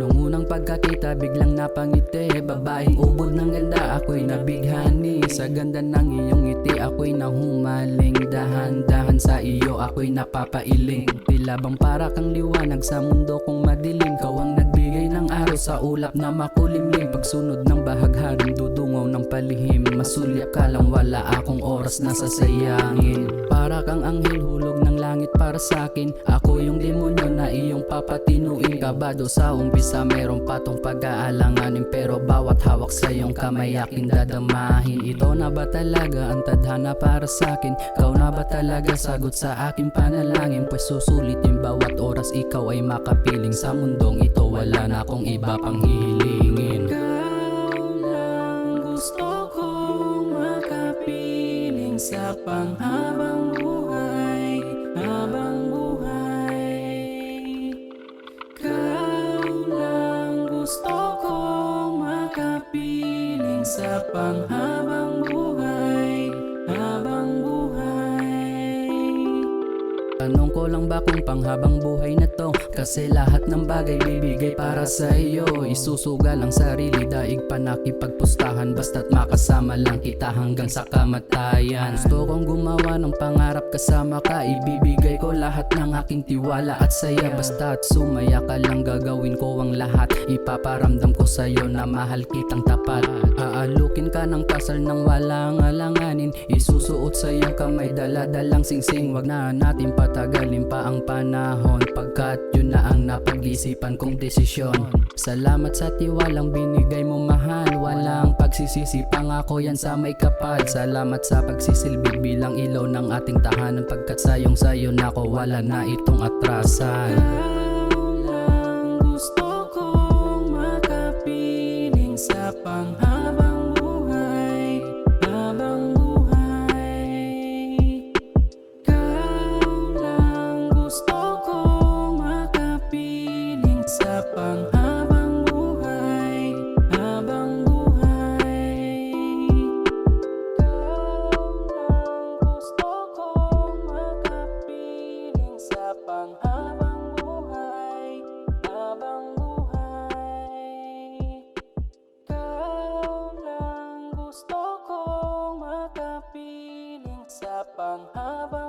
Nung unang pagkakita biglang napangiti, babaeng ubod ng ganda ako'y nabighani. Sa ganda ng iyong ngiti ako'y nahumaling, dahan-dahan sa iyo ako'y napapailing. Tila bang para kang liwanag sa mundo kong madilim. Ikaw ang nagbigay ng araw sa ulap na makulimlim. Pagsunod ng bahagharing dudungaw ng palihim, masulyap ka lang wala akong oras na sasayangin. Para kang anghel hulog ng langit para sa'kin, ako yung demonyo na iyong papatinuin. Kabado sa umpisa meron patong pag-aalanganin, pero bawat hawak sa iyong kamay aking dadamahin. Ito na ba talaga ang tadhana para sa'kin? Ikaw na ba talaga sagot sa aking panalangin? Pues susulitin bawat oras ikaw ay makapiling. Sa mundong ito wala na akong iba pang hihilingin. Ikaw lang gusto kong makapiling sa panghabang buhay, habang buhay. Ikaw lang gusto kong makapiling sa panghabang buhay, habang buhay. Tanong ko lang ba kung panghabang buhay na to? Kasi lahat ng bagay bibigay para sa iyo. Isusugal ang sarili, daig pa nakipagpustahan, basta't makasama lang kita hanggang sa kamatayan. Gusto kong gumawa ng pangarap kasama ka, ibibigay ko lahat ng aking tiwala at saya. Basta't sumaya ka lang gagawin ko ang lahat. Ipaparamdam ko sa'yo na mahal kitang tapat. Aalukin ka ng kasal nang walang alanganin. Isusuot sa iyong kamay dala-dalang singsing. Wag na natin patagalin pa ang panahon, pagkat yun na ang napag-isipan kong desisyon. Salamat sa tiwalang binigay mo mahal, walang pagsisisi, pangako yan sa may kapal. Salamat sa pagsisilbi bilang ilaw ng ating tahanan, pagkat sayong sayo na ko wala na itong atrasan. Ikaw lang gusto kong makapiling sa panghabang buhay, habang buhay. Ikaw lang gusto kong makapiling sa panghabang buhay, habang buhay. Ikaw lang gusto kong makapiling sa panghabang buhay, habang buhay. Ikaw lang gusto kong makapiling sa panghabang